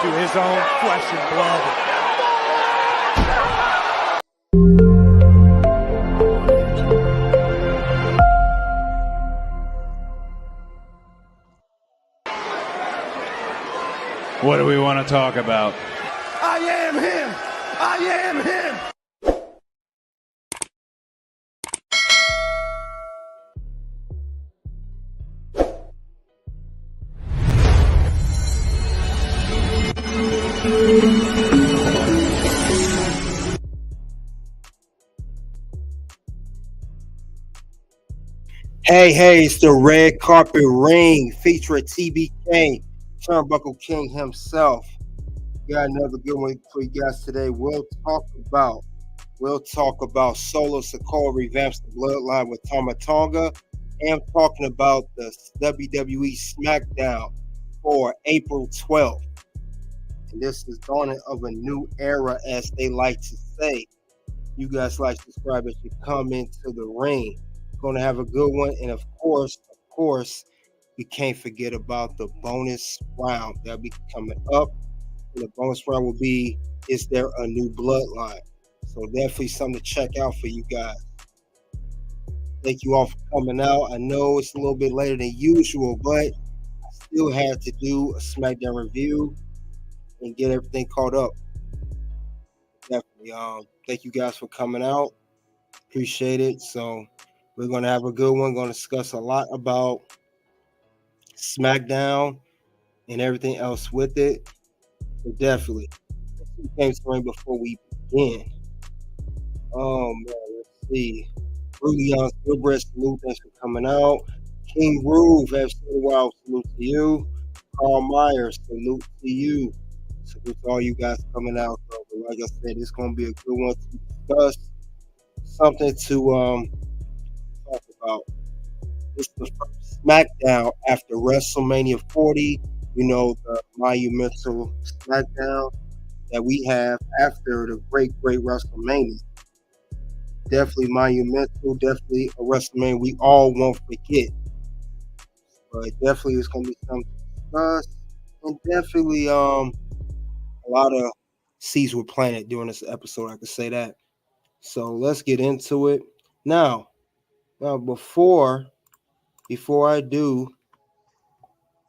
to his own flesh and blood. What do we want to talk about? I am him! I am him! Hey, it's the Red Carpet Ring featuring TBK, Turnbuckle King himself. Got another good one for you guys today. We'll talk about Solo Sikoa Revamps The Bloodline with Toma Tonga, and talking about the WWE SmackDown for April 12th. And this is dawning of a new era, as they like to say. You guys like to describe as you come into the ring. Going to have a good one, and of course, we can't forget about the bonus round that'll be coming up. And the bonus round will be, is there a new bloodline? So definitely something to check out for you guys. Thank you all for coming out. I know it's a little bit later than usual, but I still had to do a SmackDown review and get everything caught up. Definitely. Thank you guys for coming out. Appreciate it. So we're going to have a good one. Going to discuss a lot about SmackDown and everything else with it. So definitely. Let's see before we begin. Oh, man. Let's see. Rudy Gilbert, salute. Thanks for coming out. King Groove, have seen a while. Salute to you. Carl Myers, salute to you. Salute to all you guys coming out. So, like I said, it's going to be a good one to discuss. Something to talk about. It's the first SmackDown after WrestleMania 40. You know, the monumental SmackDown that we have after the great WrestleMania. Definitely monumental. Definitely a WrestleMania we all won't forget. But definitely it's going to be something to discuss. And definitely a lot of seeds were planted during this episode. I could say that. So let's get into it. Now before I do,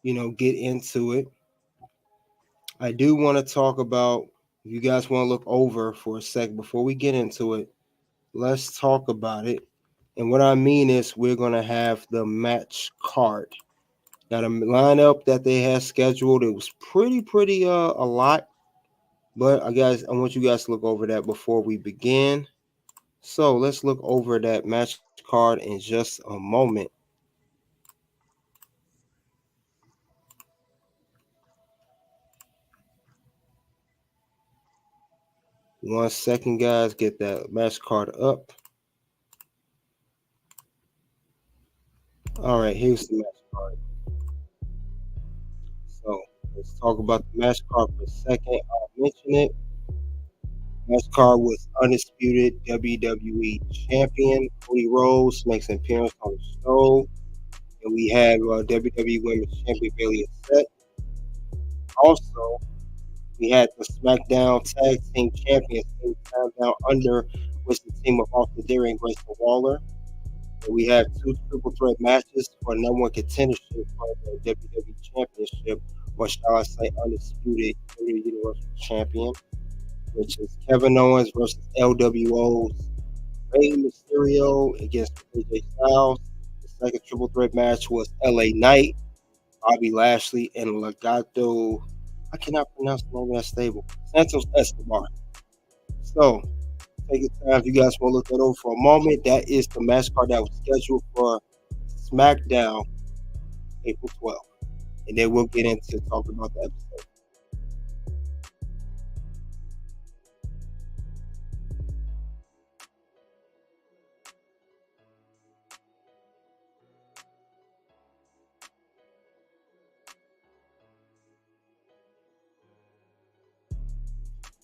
get into it, I do want to talk about, if you guys want to look over for a sec before we get into it, let's talk about it. And what I mean is we're going to have the match card. Now, the lineup that they had scheduled, it was pretty a lot. But I want you guys to look over that before we begin. So let's look over that match card in just a moment. One second, guys. Get that match card up. All right, here's the match card. So let's talk about the match card for a second. I'll mention it. Match card was Undisputed WWE Champion Cody Rose makes an appearance on the show. And we have WWE Women's Champion Bayley Set. Also, we had the SmackDown Tag Team Champions Down Under, was the team of Austin Theory and Grayson Waller. And we have two triple threat matches for number one contendership for the WWE Championship, or shall I say Undisputed Universal Champion, which is Kevin Owens versus LWO's Rey Mysterio against AJ Styles. The second triple threat match was LA Knight, Bobby Lashley, and Legado. I cannot pronounce the name of that stable. Santos Escobar. So, take your time if you guys want to look that over for a moment. That is the match card that was scheduled for SmackDown April 12th. And then we'll get into talking about the episode.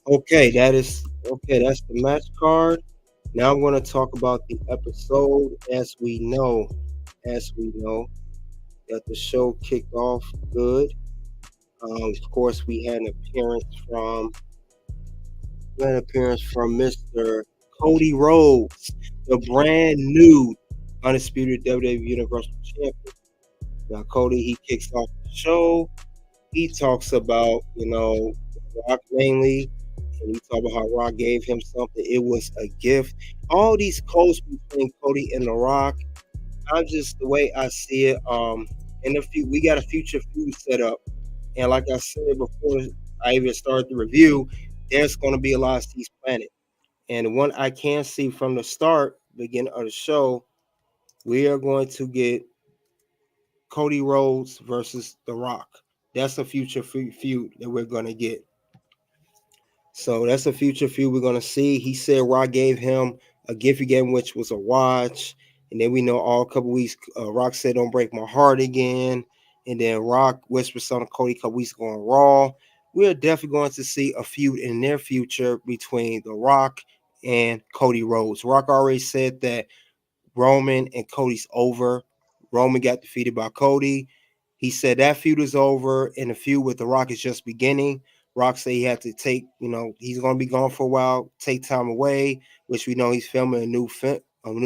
Okay, that's the match card. Now I'm going to talk about the episode. As we know that the show kicked off good. Of course, we had an appearance from Mr. Cody Rhodes, the brand new undisputed WWE Universal Champion. Now, Cody, he kicks off the show. He talks about, Rock mainly, and he talks about how Rock gave him something. It was a gift. All these quotes between Cody and The Rock, the way I see it, we got a future feud set up. And like I said before I even started the review, there's going to be a lot of seeds planted. And the one I can see from the beginning of the show, we are going to get Cody Rhodes versus The Rock. That's a future feud that we're going to get. So that's a future feud we're going to see. He said Rock gave him a gift again, which was a watch. And then we know a couple weeks, Rock said, "Don't break my heart again." And then Rock whispered something to Cody a couple weeks ago on Raw. We're definitely going to see a feud in their future between The Rock and Cody Rhodes. Rock already said that Roman and Cody's over. Roman got defeated by Cody. He said that feud is over, and the feud with The Rock is just beginning. Rock said he had to take, he's going to be gone for a while, take time away, which we know he's filming a new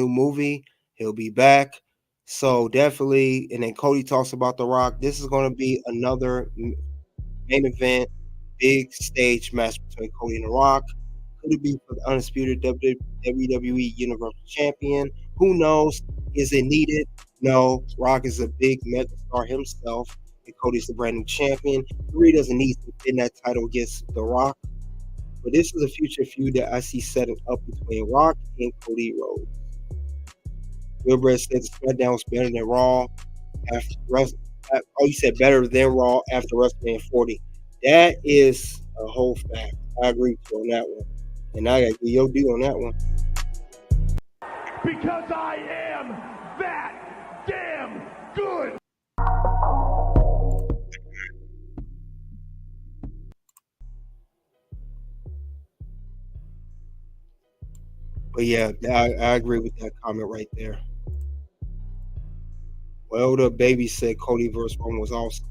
movie. He'll be back. So definitely, and then Cody talks about The Rock. This is going to be another main event, big stage match between Cody and The Rock. Could it be for the undisputed WWE Universal Champion? Who knows? Is it needed? No. Rock is a big mega star himself, and Cody's the brand new champion. He really doesn't need to win that title against The Rock. But this is a future feud that I see setting up between Rock and Cody Rhodes. Wilbur said the SmackDown was better than Raw he said better than Raw after WrestleMania 40. That is a whole fact. I agree with you on that one. And I got to give your due on that one. Because I am that damn good. But yeah, I agree with that comment right there. Well, the baby said Cody versus Roman was awesome.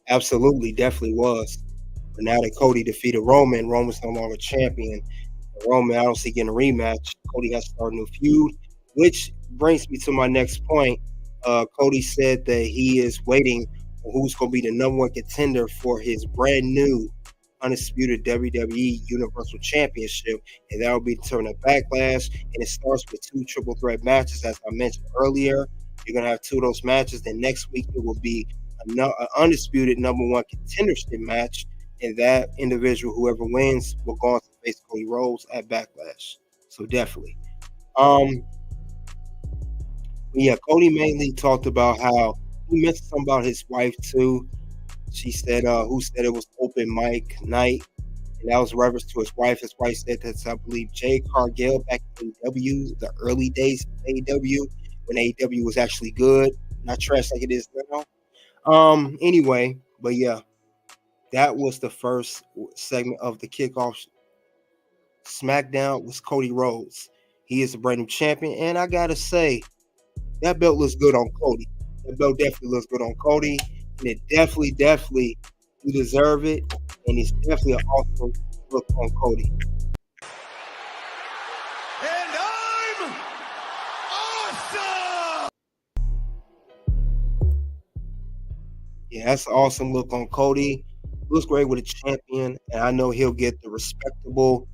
Absolutely, definitely was. But now that Cody defeated Roman, Roman's no longer champion. Roman, I don't see getting a rematch. Cody has to start a new feud, which brings me to my next point. Cody said that he is waiting for who's going to be the number one contender for his brand new undisputed WWE Universal Championship, and that will be determined at Backlash. And it starts with 2 triple threat matches, as I mentioned earlier. You're going to have 2 of those matches. Then next week it will be an undisputed number one contendership match, and that individual, whoever wins, will go on to face Cody Rhodes at Backlash. So definitely. Yeah, Cody mainly talked about how he mentioned something about his wife too. She said, who said it was open mic night, and that was reference to his wife. His wife said that's, I believe, Jade Cargill back in AEW, the early days of AEW, when AEW was actually good, not trash like it is now. Anyway, but yeah, that was the first segment of the kickoff. SmackDown was Cody Rhodes. He is the brand new champion, and I gotta say, that belt looks good on Cody. That belt definitely looks good on Cody, and it definitely you deserve it, and it's definitely an awesome look on Cody. And I'm awesome! Yeah, that's an awesome look on Cody. Looks great with a champion, and I know he'll get the respectable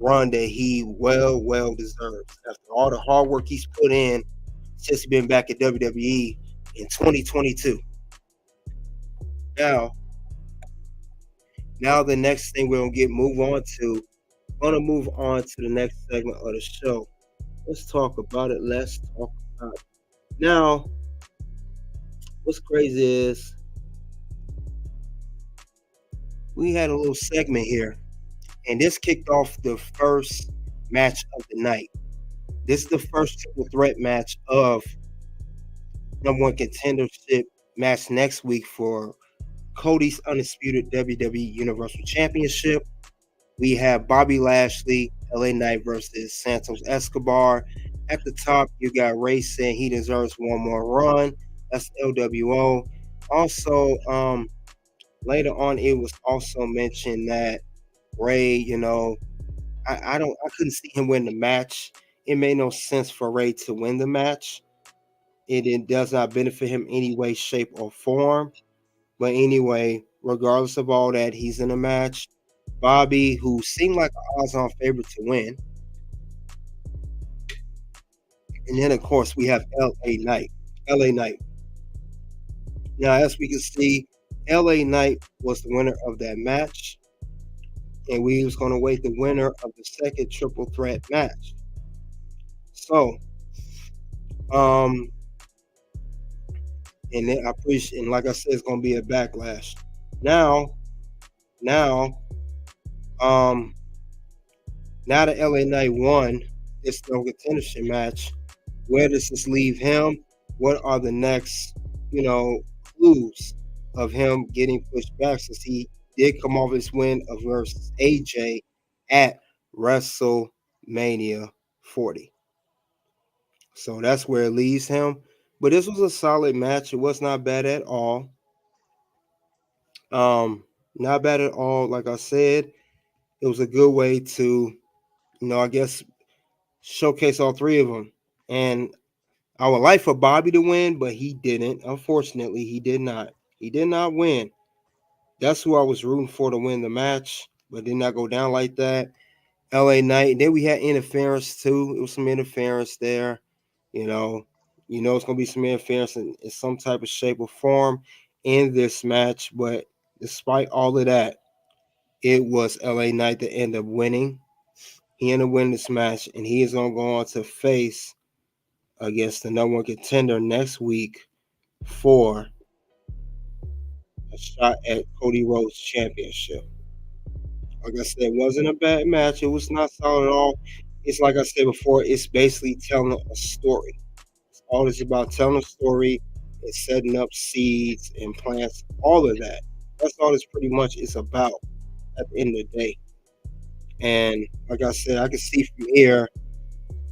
run that he well deserves. After all the hard work he's put in since he's been back at WWE in 2022. Now the next thing we're gonna move on to the next segment of the show. Let's talk about it. Now, what's crazy is we had a little segment here, and this kicked off the first match of the night. This is the first triple threat match of number one contendership match next week for Cody's undisputed WWE Universal Championship. We have Bobby Lashley, LA Knight versus Santos Escobar. At the top, you got Ray saying he deserves one more run. That's LWO. Also, later on, it was also mentioned that Ray, I couldn't see him win the match. It made no sense for Ray to win the match. It does not benefit him any way, shape, or form. But anyway, regardless of all that, he's in a match. Bobby, who seemed like an odds-on favorite to win. And then, of course, we have LA Knight. LA Knight. Now, as we can see, LA Knight was the winner of that match. And we was going to wait the winner of the second triple threat match. So, and then I appreciate, and like I said, it's going to be a backlash. Now that LA Knight won this no contention match, where does this leave him? What are the next, clues of him getting pushed back, since he did come off his win of versus AJ at WrestleMania 40? So that's where it leaves him. But this was a solid match. It was not bad at all. Not bad at all. Like I said, it was a good way to, I guess, showcase all three of them. And I would like for Bobby to win, but he didn't. Unfortunately, he did not. He did not win. That's who I was rooting for to win the match, but did not go down like that. LA Knight. Then we had interference too. It was some interference there. It's gonna be some interference in some type of shape or form in this match. But despite all of that, it was LA Knight that ended up winning. He ended up winning this match, and he is gonna go on to face against the number one contender next week for a shot at Cody Rhodes championship. Like I said, it wasn't a bad match. It was not solid at all. It's like I said before, it's basically telling a story. It's all it's about, telling a story and setting up seeds and plants, all of that. That's all this pretty much is about at the end of the day. And like I said, I can see from here,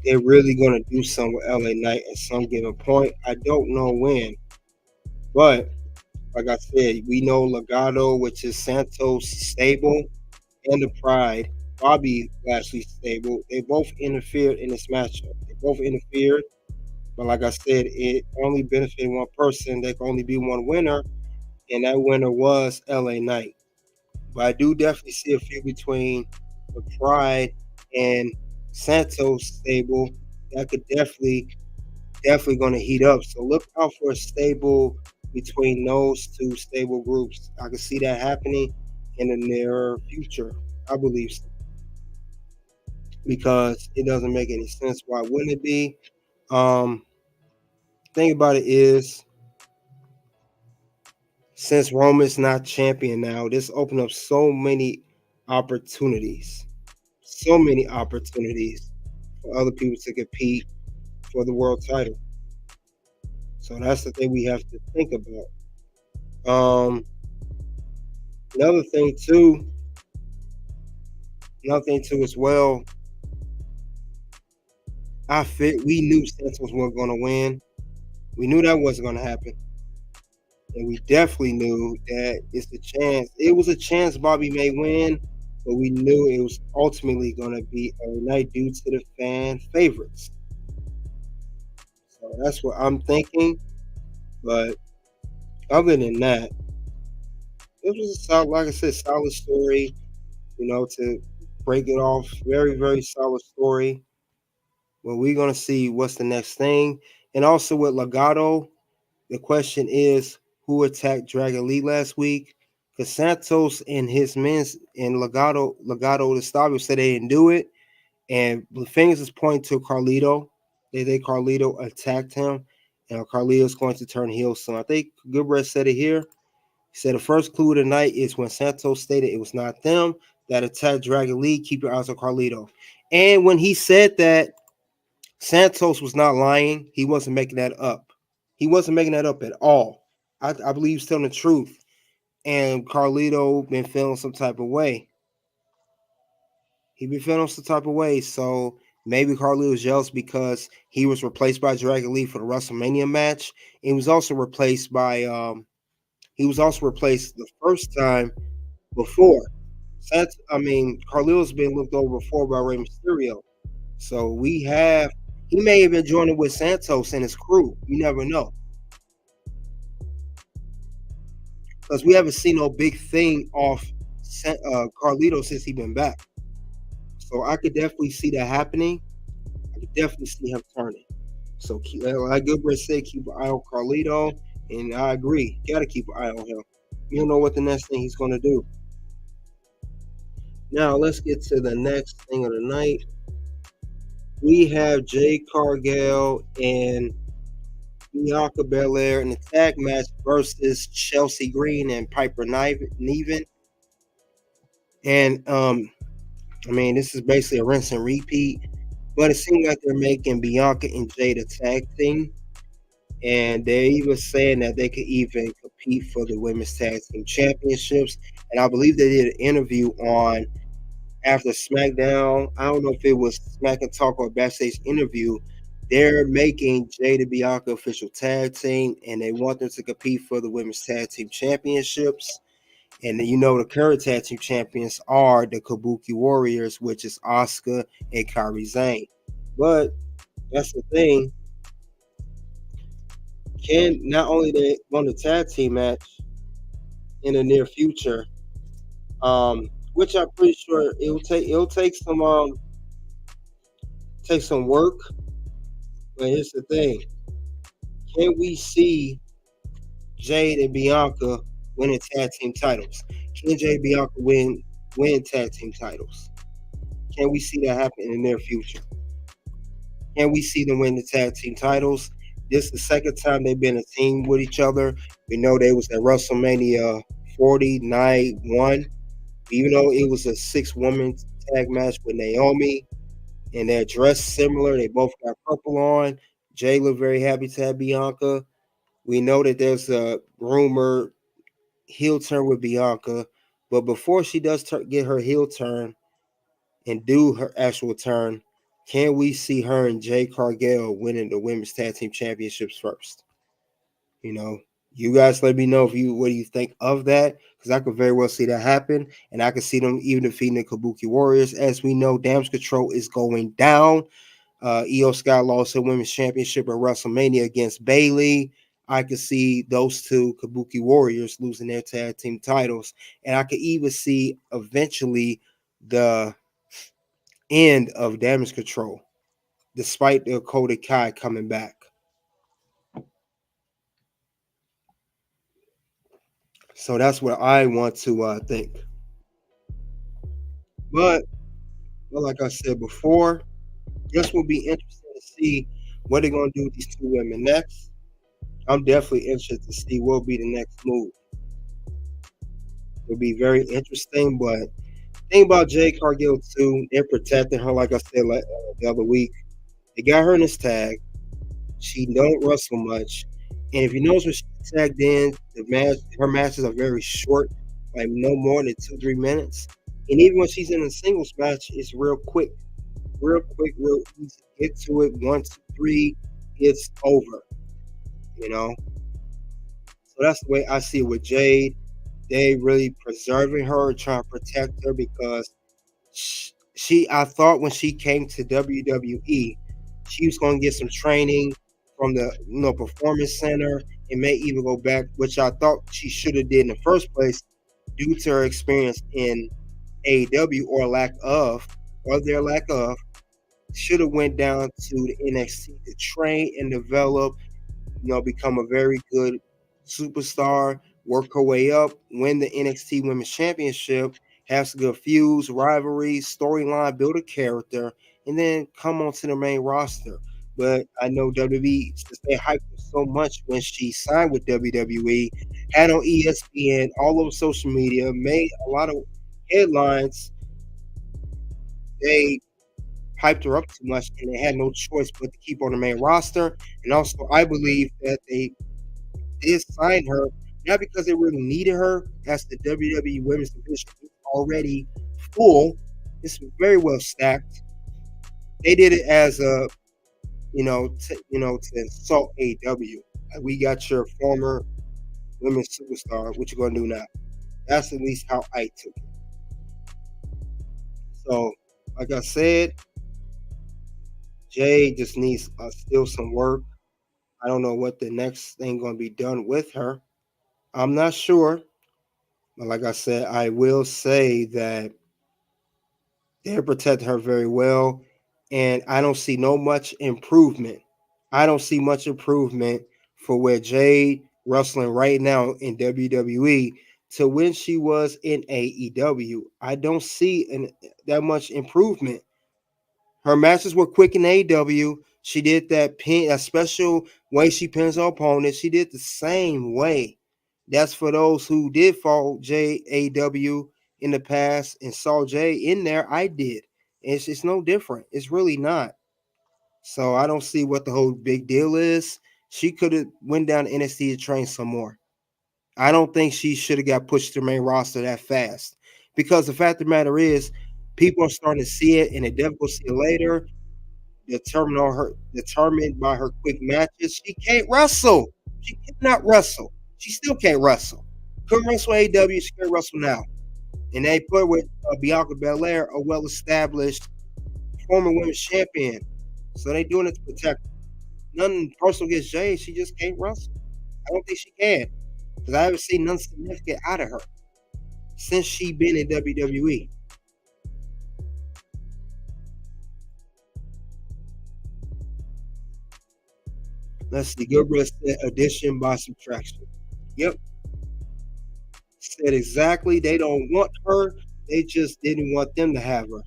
they're really going to do something with LA Knight at some given point. I don't know when. But like I said, we know Legado, which is Santos' stable, and the Pride, Bobby Lashley's stable. They both interfered in this matchup. They both interfered. But like I said, it only benefited one person. There could only be one winner. And that winner was LA Knight. But I do definitely see a feud between the Pride and Santos stable that could definitely going to heat up. So look out for a stable between those two stable groups. I can see that happening in the near future. I believe so. Because it doesn't make any sense. Why wouldn't it be? Thing about it is, since Roman's not champion now, this opened up so many opportunities. So many opportunities for other people to compete for the world title. So that's the thing we have to think about. Another thing too as well, we knew Santos wasn't going to win. We knew that wasn't going to happen. And we definitely knew that it was a chance Bobby may win, but we knew it was ultimately going to be a night due to the fan favorites. So that's what I'm thinking. But other than that, it was a solid, like I said, solid story, to break it off. Very, very solid story. Well, we're going to see what's the next thing. And also with Legado, the question is, who attacked Dragon Lee last week? Because Santos and his men and Legado the Stabio said they didn't do it. And the fingers is pointing to Carlito. They think Carlito attacked him. And Carlito's going to turn heel soon. I think Goodbread said it here. He said the first clue of the night is when Santos stated it was not them that attacked Dragon Lee. Keep your eyes on Carlito. And when he said that, Santos was not lying. He wasn't making that up. He wasn't making that up at all. I believe he's telling the truth. And Carlito been feeling some type of way. So maybe Carlito was jealous because he was replaced by Dragon Lee for the WrestleMania match. He was also replaced by He was also replaced the first time before. Carlito's been looked over before by Rey Mysterio. So he may have been joining with Santos and his crew. You never know. Because we haven't seen no big thing off Carlito since he's been back. So I could definitely see that happening. I could definitely see him turning. So like Gilbert said, keep an eye on Carlito. And I agree. You got to keep an eye on him. You don't know what the next thing he's going to do. Now, let's get to the next thing of the night. We have Jade Cargill and Bianca Belair in the tag match versus Chelsea Green and Piper Niven. And, this is basically a rinse and repeat. But it seems like they're making Bianca and Jade a tag team. And they're even saying that they could even compete for the Women's Tag Team Championships. And I believe they did an interview on after SmackDown. I don't know if it was Smack and Talk or a backstage interview. They're making Jade and Bianca official tag team, and they want them to compete for the Women's Tag Team Championships. And the current tag team champions are the Kabuki Warriors, which is Asuka and Kairi Sane. But that's the thing. Can not only they won the tag team match in the near future, which I'm pretty sure it'll take some work. But here's the thing: can we see Jade and Bianca winning tag team titles? Can Jade and Bianca win tag team titles? Can we see that happen in the near future? Can we see them win the tag team titles? This is the second time they've been a team with each other. We know they was at WrestleMania 40 night 1. Even though it was a 6-woman tag match with Naomi, and they're dressed similar. They both got purple on. Jay looked very happy to have Bianca. We know that there's a rumor heel turn with Bianca. But before she does get her heel turn and do her actual turn, can we see her and Jade Cargill winning the Women's Tag Team Championships first? You guys let me know what do you think of that, because I could very well see that happen, and I could see them even defeating the Kabuki Warriors. As we know, Damage Control is going down. Io Sky lost her Women's Championship at WrestleMania against Bayley. I could see those two Kabuki Warriors losing their tag team titles, and I could even see eventually the end of Damage Control, despite the Dakota Kai coming back. So that's what I want to think. But like I said before, this will be interesting to see what they're going to do with these two women next. I'm definitely interested to see what will be the next move. It'll be very interesting, but thing about Jade Cargill too, they're protecting her, like I said the other week. They got her in this tag. She don't wrestle much. And if you notice when she's tagged in, her matches are very short, like no more than 2-3 minutes. And even when she's in a singles match, it's real quick, real easy. Get to it, 1, 2, 3, it's over. So that's the way I see it with Jade. They really preserving her, trying to protect her, because I thought when she came to WWE, she was going to get some training from the Performance Center, and may even go back, which I thought she should have did in the first place, due to her experience in AEW or their lack of, should have went down to the NXT to train and develop, become a very good superstar, work her way up, win the NXT Women's Championship, have some good feuds, rivalries, storyline, build a character, and then come onto the main roster. But I know WWE, since they hyped her so much when she signed with WWE, had on ESPN, all over social media, made a lot of headlines. They hyped her up too much, and they had no choice but to keep her on the main roster. And also, I believe that they did sign her not because they really needed her, as the WWE Women's Division is already full. It's very well stacked. They did it as a, to insult AEW. We got your former women's superstar. What you gonna do now? That's at least how I took it. So, like I said, Jay just needs still some work. I don't know what the next thing going to be done with her. I'm not sure. But like I said, I will say that they're protecting her very well. And I don't see no much improvement. I don't see much improvement for where Jade wrestling right now in WWE to when she was in AEW. I don't see that much improvement. Her matches were quick in AEW. She did that pin, a special way she pins her opponent. She did the same way. That's for those who did follow JAW in the past and saw Jay in there. I did. It's no different. It's really not. So I don't see what the whole big deal is. She could have went down to NXT to train some more. I don't think she should have got pushed to the main roster that fast. Because the fact of the matter is, people are starting to see it and they definitely will see it later. Determined by her quick matches. She can't wrestle. She cannot wrestle. She still can't wrestle. Couldn't wrestle AEW. She can't wrestle now. And they put with Bianca Belair, a well-established former women's champion. So they doing it to protect her. Nothing personal against Jay. She just can't wrestle. I don't think she can because I haven't seen nothing significant out of her since she been in WWE. Let's see. Goodrich said addition by subtraction. Yep. Said exactly. They don't want her. They just didn't want them to have her.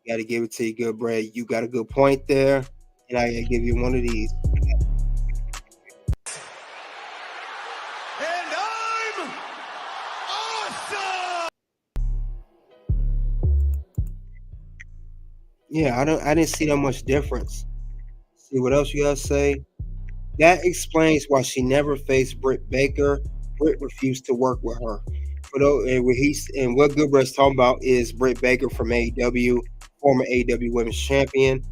Got to give it to you, good Brad. You got a good point there, and I got to give you one of these. And I'm awesome! Yeah, I didn't see that much difference. See what else you got to say? That explains why she never faced Britt Baker. Britt refused to work with her. And what Goodrich talking about is Britt Baker from AEW, former AEW Women's Champion.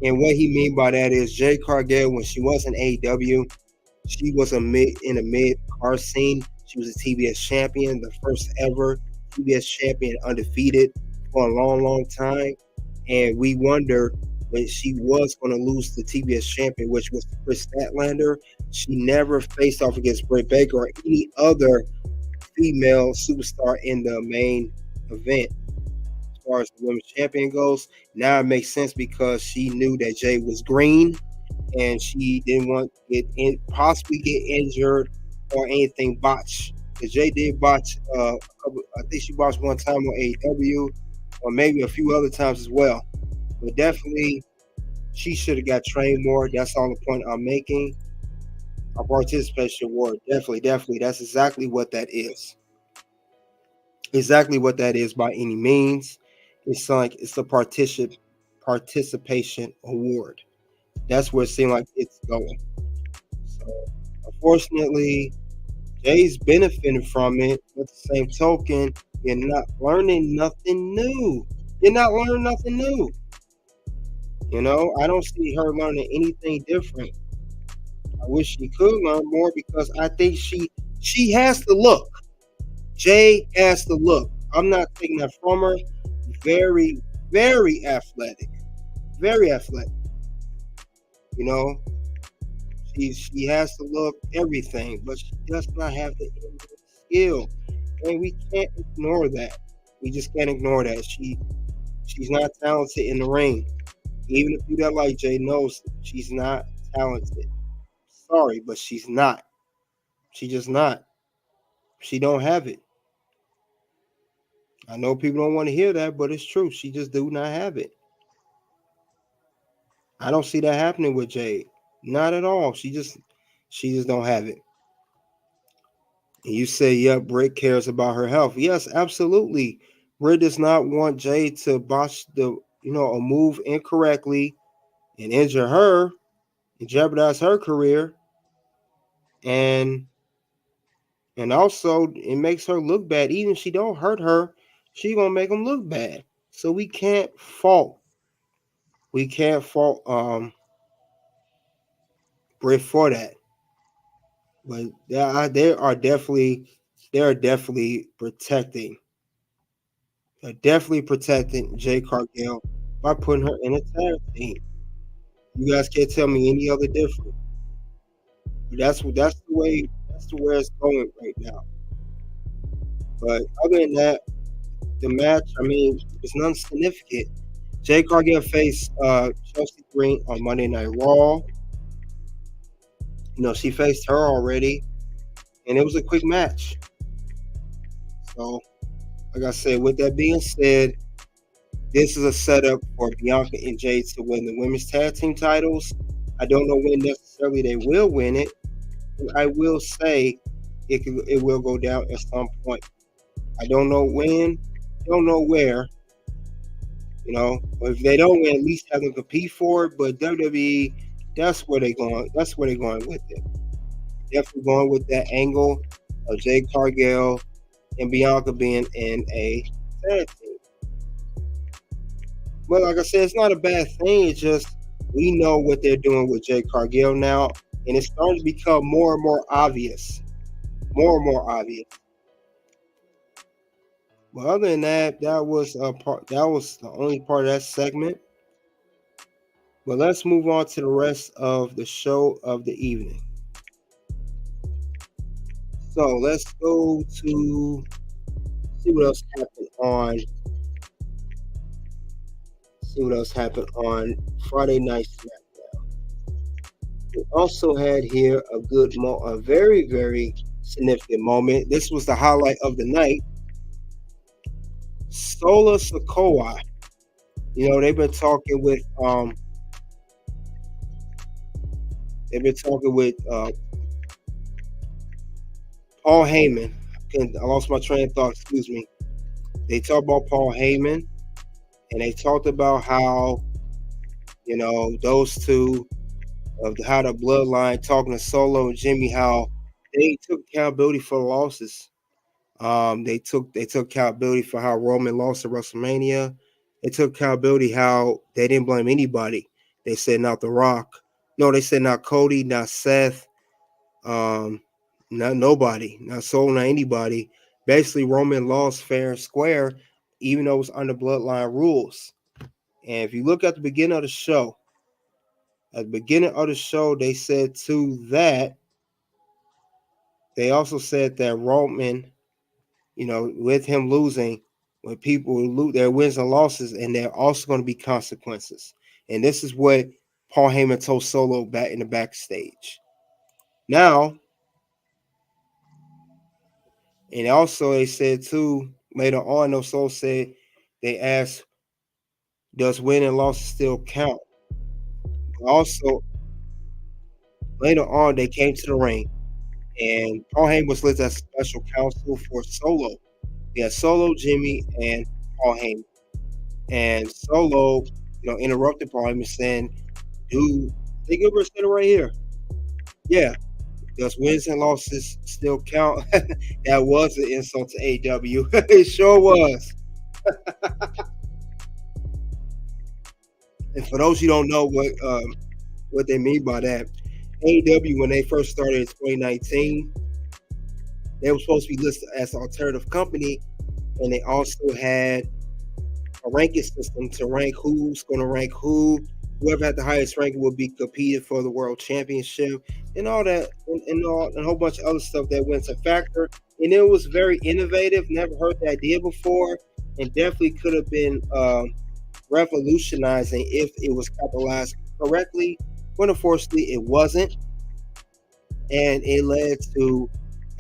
And what he mean by that is Jade Cargill, when she was in AEW, she was in a mid card scene. She was a TBS champion, the first ever TBS champion, undefeated for a long, long time. And we wondered when she was going to lose the TBS champion, which was Chris Statlander. She never faced off against Britt Baker or any other female superstar in the main event. As far as the women's champion goes, now it makes sense because she knew that Jay was green and she didn't want to possibly get injured or anything botched. Because Jay did botch, I think she botched one time on AEW or maybe a few other times as well. But definitely, she should have got trained more. That's all the point I'm making. A participation award, definitely. That's exactly what that is. Exactly what that is by any means. It's like it's a participation award. That's where it seems like it's going. So, unfortunately, Jay's benefiting from it. But the same token, you're not learning nothing new. You're not learning nothing new. You know, I don't see her learning anything different. I wish she could learn more because I think she has to look. Jay has to look. I'm not taking that from her. Very, very athletic. Very athletic. You know, she has to look everything, but she does not have the skill. And we can't ignore that. We just can't ignore that. She's not talented in the ring. Even if you don't like Jay knows she's not talented. Sorry, but she's not. She just not. She don't have it. I know people don't want to hear that, but it's true. She just do not have it. I don't see that happening with Jade. Not at all. She just don't have it. And you say, yeah, Britt cares about her health. Yes, absolutely. Britt does not want Jade to botch a move incorrectly and injure her and jeopardize her career. And also it makes her look bad. Even if she don't hurt her, she gonna make them look bad. So we can't fault Britt for that. But they are definitely protecting. They're definitely protecting Jade Cargill by putting her in a tag team. You guys can't tell me any other different. That's the way it's going right now. But other than that, the match, I mean, it's nothing significant. Jade Cargill faced Chelsea Green on Monday Night Raw. You know, she faced her already, and it was a quick match. So, like I said, with that being said, this is a setup for Bianca and Jade to win the women's tag team titles. I don't know when necessarily they will win it. I will say it will go down at some point. I don't know when, don't know where. You know, if they don't win, at least have them compete for it. But WWE, that's where they're going. That's where they're going with it. Definitely going with that angle of Jade Cargill and Bianca being in a tag team. But like I said, it's not a bad thing. It's just we know what they're doing with Jade Cargill now, and it's starting to become more and more obvious. More and more obvious. But other than that, that was the only part of that segment. But let's move on to the rest of the show of the evening. So let's go to see what else happened on Friday Night SmackDown. We also had here a very, very significant moment. This was the highlight of the night. Solo Sikoa. You know, they've been talking with Paul Heyman. I lost my train of thought, excuse me. They talked about Paul Heyman, and they talked about how, you know, those two, of how the bloodline, talking to Solo and Jimmy, how they took accountability for the losses. They took accountability for how Roman lost at WrestleMania. They took accountability how they didn't blame anybody. They said not The Rock. No, they said not Cody, not Seth, not nobody, not Solo, not anybody. Basically, Roman lost fair and square, even though it was under bloodline rules. And if you look at the beginning of the show, they said too that they also said that Roman, you know, with him losing, when people lose their wins and losses, and there are also going to be consequences. And this is what Paul Heyman told Solo back in the backstage. Now, and also they said too, later on, no Solo said, they asked, does win and losses still count? Also, later on, they came to the ring, and Paul Heyman was listed as special counsel for Solo. We had Solo, Jimmy, and Paul Heyman. And Solo, you know, interrupted Paul Heyman saying, dude, they give us it right here. Yeah. Does wins and losses still count? That was an insult to AEW. It sure was. And for those who don't know what they mean by that, AEW, when they first started in 2019, they were supposed to be listed as an alternative company, and they also had a ranking system to rank who's going to rank who. Whoever had the highest ranking would be competed for the world championship, and all that, and a whole bunch of other stuff that went to factor. And it was very innovative. Never heard the idea before, and definitely could have been revolutionizing if it was capitalized correctly. But unfortunately, it wasn't, and it led to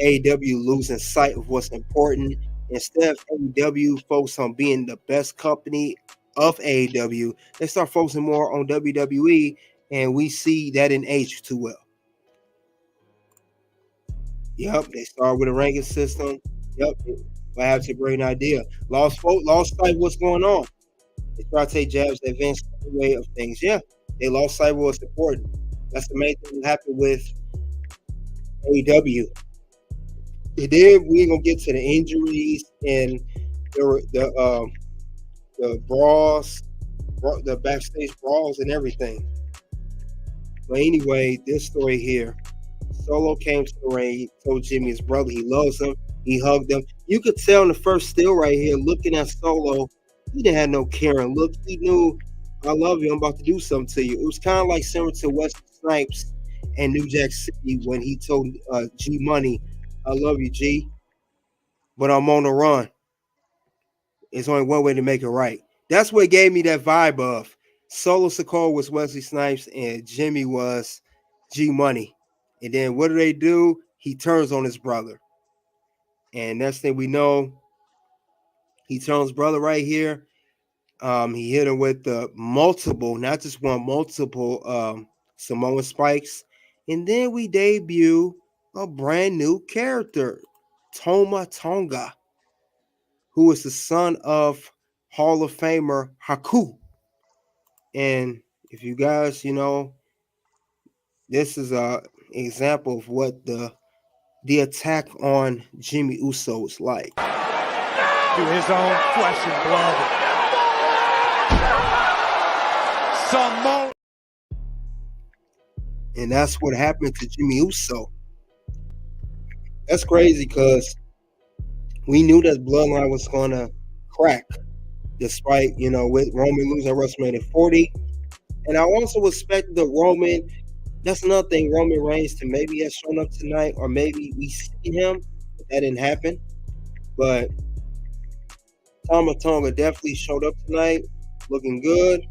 AEW losing sight of what's important. Instead of AEW focus on being the best company of AEW, they start focusing more on WWE, and we see that didn't age too well. Yep, they start with a ranking system. Yep, I have a great idea. Lost sight of what's going on. They try to take jabs at Vince's way of things. Yeah, they lost sight of what's important. That's the main thing that happened with AEW. And then we're gonna get to the injuries and the brawls, the backstage brawls and everything. But anyway, this story here, Solo came to the ring. He told Jimmy his brother he loves him. He hugged him. You could tell in the first still right here, looking at Solo, he didn't have no caring look. He knew, I love you. I'm about to do something to you. It was kind of like similar to Wesley Snipes and New Jack City when he told G Money, I love you, G, but I'm on the run. It's only one way to make it right. That's what gave me that vibe of Solo Sikoa was Wesley Snipes and Jimmy was G Money. And then what do? He turns on his brother. And next thing we know, he turns brother right here. He hit him with the multiple, not just one, multiple Samoan spikes. And then we debut a brand new character, Toma Tonga, who is the son of Hall of Famer Haku. And if you guys, this is a example of what the attack on Jimmy Uso is like. To his own flesh and blood. Samoa. And that's what happened to Jimmy Uso. That's crazy because we knew that Bloodline was going to crack despite, with Roman losing at WrestleMania 40. And I also expected the Roman, that's another thing, Roman Reigns to maybe have shown up tonight, or maybe we see him. But that didn't happen. But Toma Tonga definitely showed up tonight, looking good.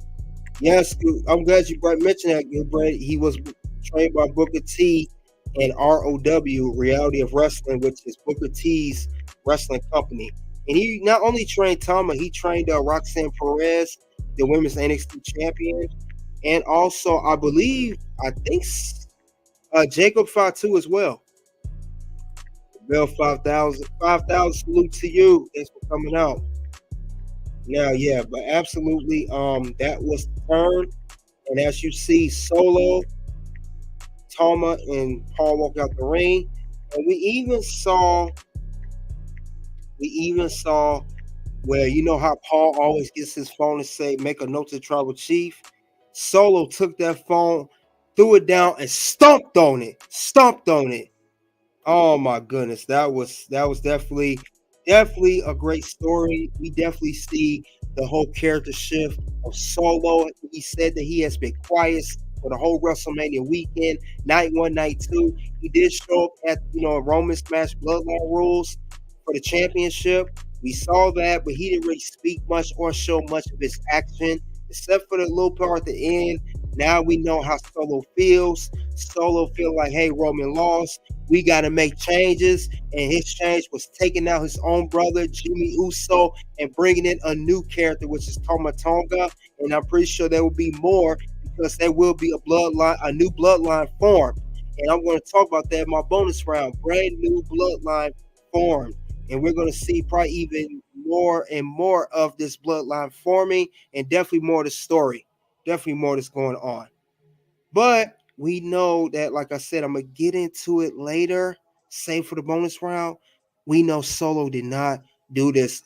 Yes, I'm glad you mentioned that, Brad. He was trained by Booker T and ROW, Reality of Wrestling, which is Booker T's wrestling company. And he not only trained Toma, he trained Roxanne Perez, the women's NXT champion, and also I think Jacob Fatu as well. Bill 5,000 salute to you. Thanks for coming out. Now, yeah, but absolutely, that was the turn. And as you see, Solo, Toma, and Paul walk out the ring. And we even saw where, how Paul always gets his phone and say, make a note to the tribal chief. Solo took that phone, threw it down, and stomped on it. Oh my goodness, that was definitely a great story. We definitely see the whole character shift of Solo. He said that he has been quiet for the whole WrestleMania weekend, night 1, night 2. He did show up at Roman Smash Bloodline Rules for the championship. We saw that, but he didn't really speak much or show much of his action, except for the little part at the end. Now we know how Solo feels. Solo feel like, hey, Roman lost. We got to make changes. And his change was taking out his own brother, Jimmy Uso, and bringing in a new character, which is Toma Tonga. And I'm pretty sure there will be more because there will be a new bloodline formed. And I'm going to talk about that in my bonus round. Brand new bloodline formed. And we're going to see probably even more and more of this bloodline forming, and definitely more of the story. Definitely more that's going on. But we know that, like I said, I'm going to get into it later, save for the bonus round. We know Solo did not do this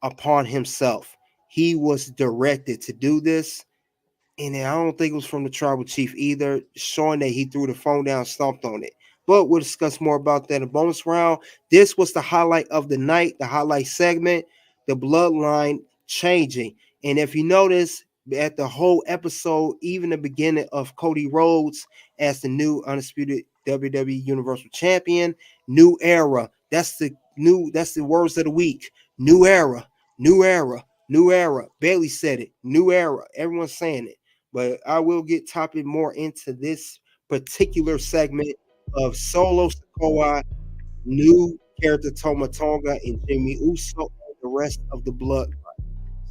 upon himself. He was directed to do this. And I don't think it was from the tribal chief either, showing that he threw the phone down, stomped on it. But we'll discuss more about that in the bonus round. This was the highlight of the night, the highlight segment, the bloodline changing. And if you notice, at the whole episode, even the beginning of Cody Rhodes as the new Undisputed WWE Universal Champion, new era. That's the words of the week. New era, new era, new era. Bailey said it. New era. Everyone's saying it. But I will get topic more into this particular segment of Solo Sikoa, new character Toma Tonga, and Jimmy Uso, and the rest of the bloodline.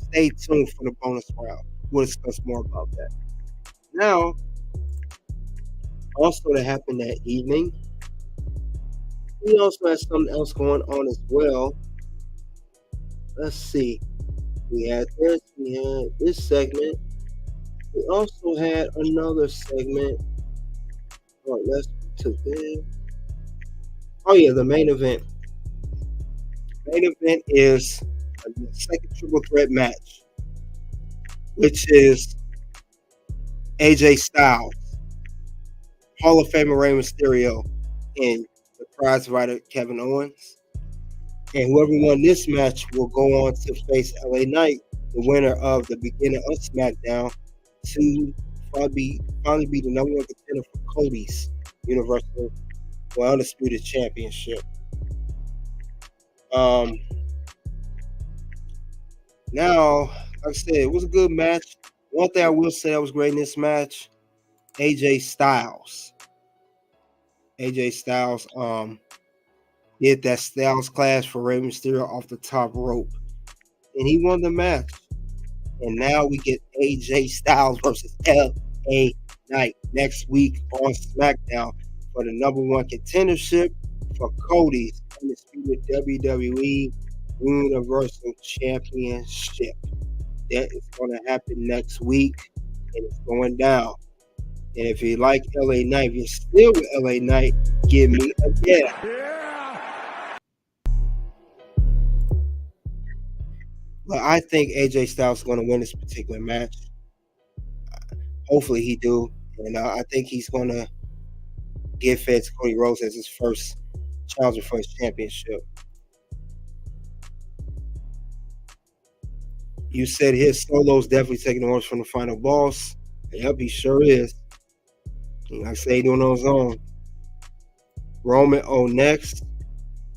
Stay tuned for the bonus round. We'll discuss more about that. Now, also that happened that evening, we also had something else going on as well. Let's see. We had this segment. We also had another segment. Oh, let's to them. Oh yeah, the main event. Main event is a second triple threat match, which is AJ Styles, Hall of Famer Rey Mysterio, and the prize fighter Kevin Owens. And whoever won this match will go on to face LA Knight, the winner of the beginning of SmackDown, to finally be the number one contender for Cody's Universal Undisputed Championship. Now, like I said, it was a good match. One thing I will say that was great in this match, AJ Styles. AJ Styles did that Styles Clash for Rey Mysterio off the top rope. And he won the match. And now we get AJ Styles versus LA Knight next week on SmackDown for the number one contendership for Cody's Undisputed WWE Universal Championship. That is going to happen next week, and it's going down. And if you like LA Knight, if you're still with LA Knight, give me a yeah. But I think AJ Styles is going to win this particular match. Hopefully he do. And I think he's going to give fed to Cody Rose as his first challenger for his championship. You said here Solo's definitely taking orders from the final boss. Yep, he sure is. Like I say, doing on his own. Roman next.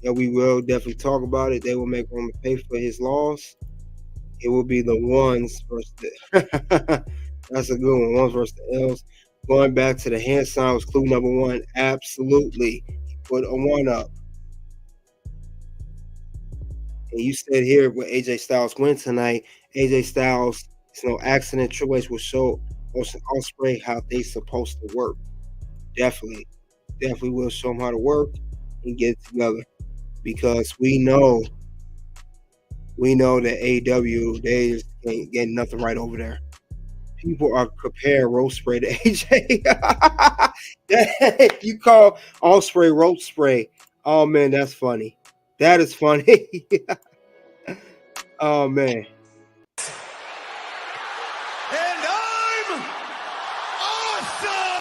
Yeah, we will definitely talk about it. They will make Roman pay for his loss. It will be the ones versus the that's a good one. Ones versus the L's. Going back to the hand sign was clue number one. Absolutely. He put a one up. And you said here with AJ Styles win tonight, AJ Styles, it's no accident. Triple H will show Ospreay how they supposed to work. Definitely will show them how to work and get it together. Because we know that AEW, they just ain't getting nothing right over there. People are comparing road spray to AJ. You call Ospreay road spray. Oh man, that's funny. That is funny. Oh man. And I'm awesome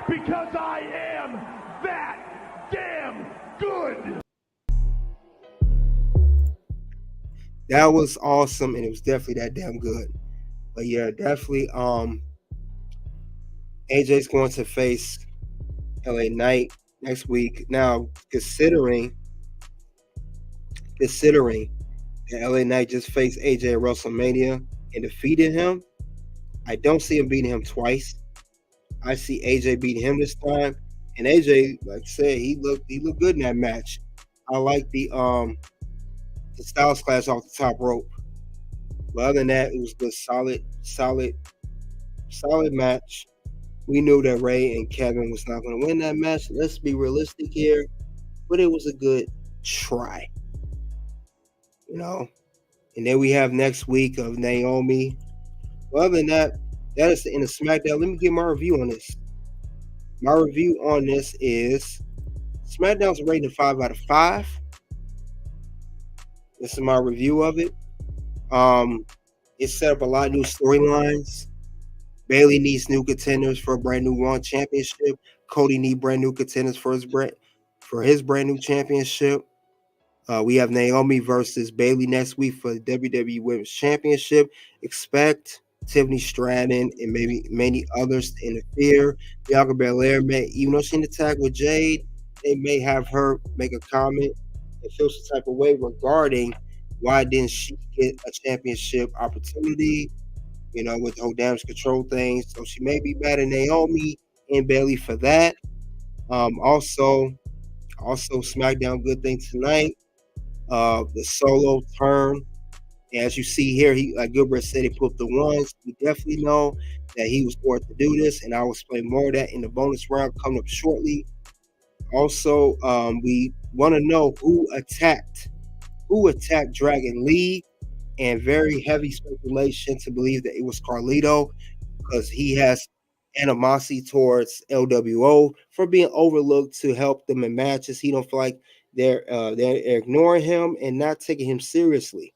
because I am that damn good. That was awesome, and it was definitely that damn good. But yeah, definitely. AJ's going to face LA Knight next week. Now, considering that LA Knight just faced AJ at WrestleMania and defeated him, I don't see him beating him twice. I see AJ beating him this time, and AJ, like I said, he looked good in that match. I like the Styles Clash off the top rope. But other than that, it was a solid match. We knew that Ray and Kevin was not going to win that match. Let's be realistic here, but it was a good try. You know, and then we have next week of Naomi. Well, other than that, that is the end of SmackDown. Let me give my review on this. My review on this is SmackDown's rating 5 out of 5. This is my review of it. It set up a lot of new storylines. Bayley needs new contenders for a brand new Raw championship. Cody needs brand new contenders for his brand new championship. We have Naomi versus Bayley next week for the WWE Women's Championship. Expect Tiffany Stratton and maybe many others to interfere. Bianca Belair even though she's in the tag with Jade, they may have her make a comment and feel some type of way regarding why didn't she get a championship opportunity, with the whole damage control thing. So she may be mad at Naomi and Bayley for that. Also SmackDown good thing tonight. The Solo turn. As you see here, like Gilbert said, he put the ones. We definitely know that he was born to do this, and I will explain more of that in the bonus round coming up shortly. Also, we want to know who attacked Dragon Lee, and very heavy speculation to believe that it was Carlito because he has animosity towards LWO for being overlooked to help them in matches. He don't feel like they're ignoring him and not taking him seriously.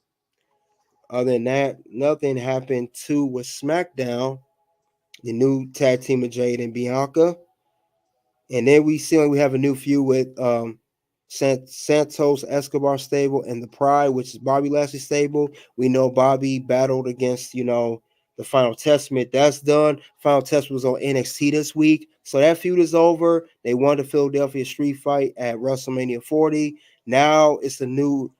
Other than that, nothing happened too with SmackDown. The new tag team of Jade and Bianca. And then we have a new feud with Santos Escobar stable and the Pride, which is Bobby Lashley stable. We know Bobby battled against, the Final Testament. That's done. Final Testament was on NXT this week. So that feud is over. They won the Philadelphia Street Fight at WrestleMania 40. Now it's a new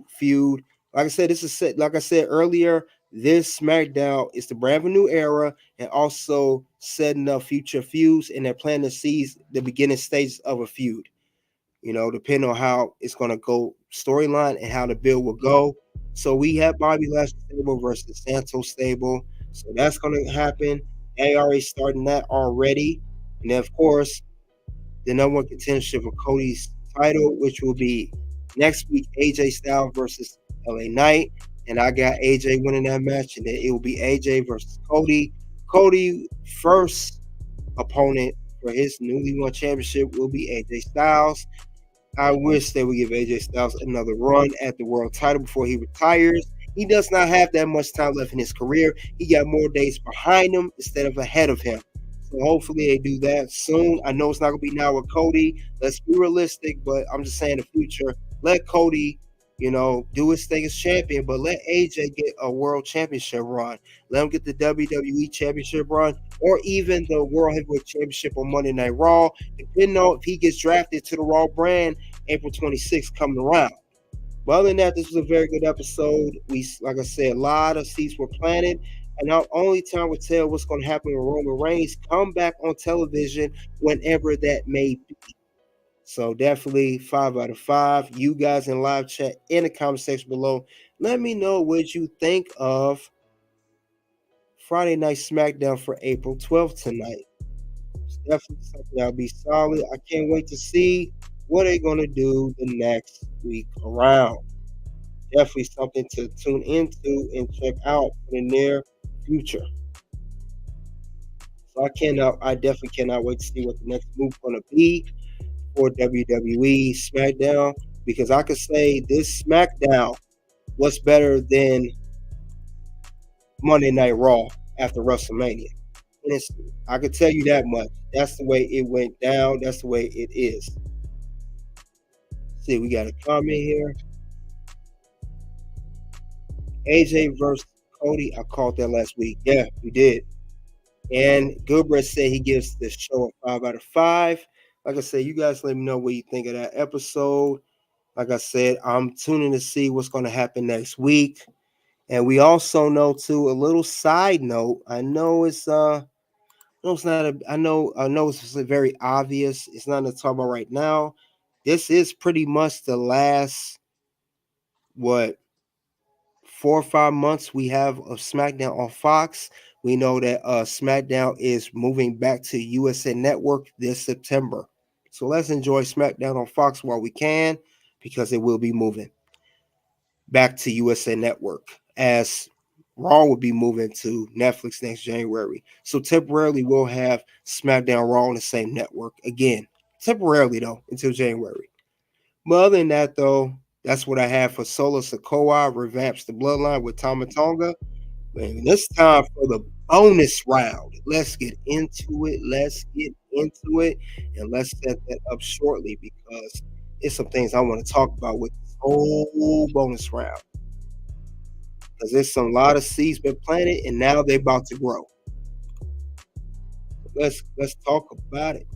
feud. Like I said, like I said earlier, this SmackDown is the brand new era and also setting up future feuds, and they're planning to seize the beginning stages of a feud. Depending on how it's going to go storyline and how the build will go. So we have Bobby Lashley stable versus Santos stable. So that's going to happen. They already starting that already. And then, of course, the number one contendership for Cody's title, which will be next week, AJ Styles versus LA Knight. And I got AJ winning that match. And then it will be AJ versus Cody. Cody first opponent for his newly won championship will be AJ Styles. I wish they would give AJ Styles another run at the world title before he retires. He does not have that much time left in his career. He got more days behind him instead of ahead of him. So hopefully they do that soon. I know it's not going to be now with Cody. Let's be realistic, but I'm just saying the future. Let Cody, do his thing as champion, but let AJ get a world championship run. Let him get the WWE Championship run or even the World Heavyweight Championship on Monday Night Raw, depending on if he gets drafted to the Raw brand April 26th coming around. But other than that, this was a very good episode. Like I said, a lot of seeds were planted, and our only time will tell what's going to happen when Roman Reigns come back on television whenever that may be. So definitely 5 out of 5. You guys in live chat in the comment section below, let me know what you think of Friday Night SmackDown for April 12th tonight. It's definitely something that'll be solid. I can't wait to see what they're going to do the next week around. Definitely something to tune into and check out in the near future. So I definitely cannot wait to see what the next move is going to be for WWE SmackDown, because I could say this SmackDown was better than Monday Night Raw after WrestleMania. And I could tell you that much. That's the way it went down. That's the way it is. See, we got a comment here. AJ versus Cody. I called that last week. Yeah, we did. And Goodbread said he gives the show a 5 out of 5. Like I said, you guys let me know what you think of that episode. Like I said, I'm tuning to see what's going to happen next week. And we also know too, a little side note. I know it's it's very obvious. It's not to talk about right now. This is pretty much the last 4 or 5 months we have of SmackDown on Fox. We know that SmackDown is moving back to USA Network this September. So let's enjoy SmackDown on Fox while we can, because it will be moving back to USA Network, as Raw will be moving to Netflix next January. So temporarily we'll have SmackDown Raw on the same network again. Temporarily though, until January. But other than that though, that's what I have for Solo Sikoa Revamps The Bloodline with Toma Tonga. And this time for the bonus round. Let's get into it. And let's set that up shortly, because it's some things I want to talk about with this whole bonus round. Because there's a lot of seeds been planted, and now they're about to grow. Let's talk about it.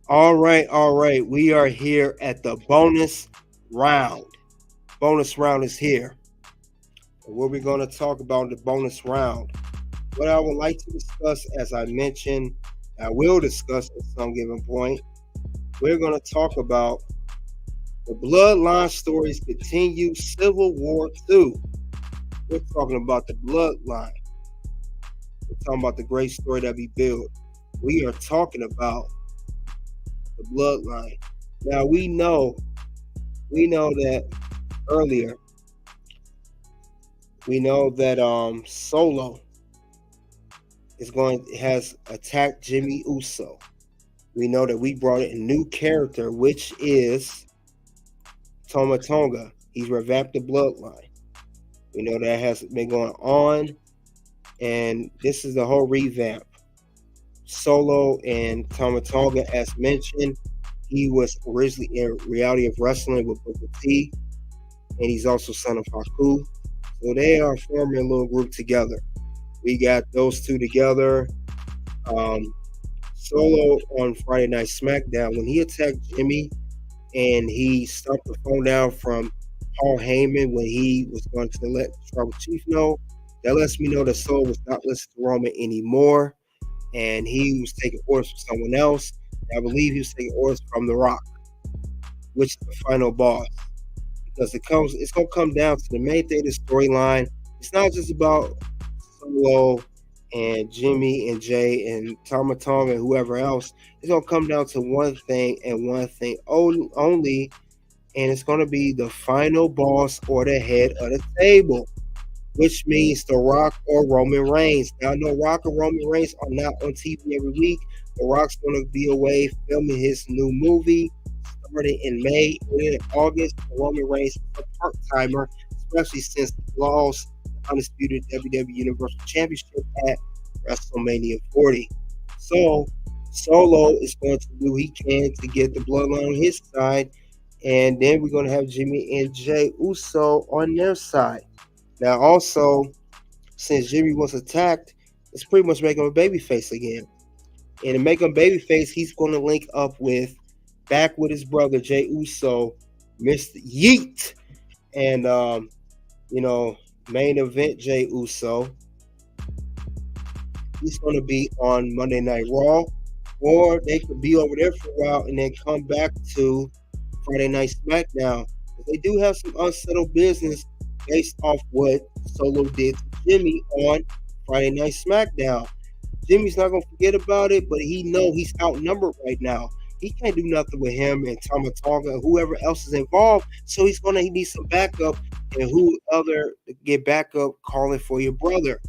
All right. We are here at the bonus round. Bonus round is here. And what we're going to talk about in the bonus round, what I would like to discuss, as I mentioned, I will discuss at some given point, we're going to talk about the Bloodline stories continue, Civil War 2. We're talking about the Bloodline. We're talking about the great story that we built. We are talking about the Bloodline. Now we know that earlier. We know that Solo has attacked Jimmy Uso. We know that we brought in a new character, which is Toma Tonga. He's revamped the Bloodline. We know that has been going on, and this is the whole revamp. Solo and Toma Tonga, as mentioned, he was originally in Reality of Wrestling with Booker T, and he's also son of Haku. So they are forming a little group together. We got those two together. Solo on Friday Night SmackDown, when he attacked Jimmy and he stopped the phone down from Paul Heyman when he was going to let Tribal Chief know, that lets me know that Solo was not listening to Roman anymore, and he was taking orders from someone else. I believe he was taking orders from The Rock, which is the final boss. Because it's going to come down to the main thing, the storyline. It's not just about Solo and Jimmy and Jay and Toma Tonga and whoever else. It's going to come down to one thing and one thing only, and it's going to be the final boss or the head of the table, which means The Rock or Roman Reigns. Now, I know Rock or Roman Reigns are not on TV every week. The Rock's going to be away filming his new movie starting in May and in August. Roman Reigns is a part-timer, especially since he lost the Undisputed WWE Universal Championship at WrestleMania 40. So, Solo is going to do what he can to get the Bloodline on his side, and then we're going to have Jimmy and Jay Uso on their side. Now, also, since Jimmy was attacked, it's pretty much making him a babyface again. And to make him babyface, he's going to link up back with his brother Jay Uso, Mr. Yeet, and main event Jay Uso. He's going to be on Monday Night Raw, or they could be over there for a while and then come back to Friday Night SmackDown. But they do have some unsettled business based off what Solo did to Jimmy on Friday Night SmackDown. Jimmy's not going to forget about it, but he know he's outnumbered right now. He can't do nothing with him and Toma Tonga and whoever else is involved, so he needs some backup, and who other to get backup calling for your brother,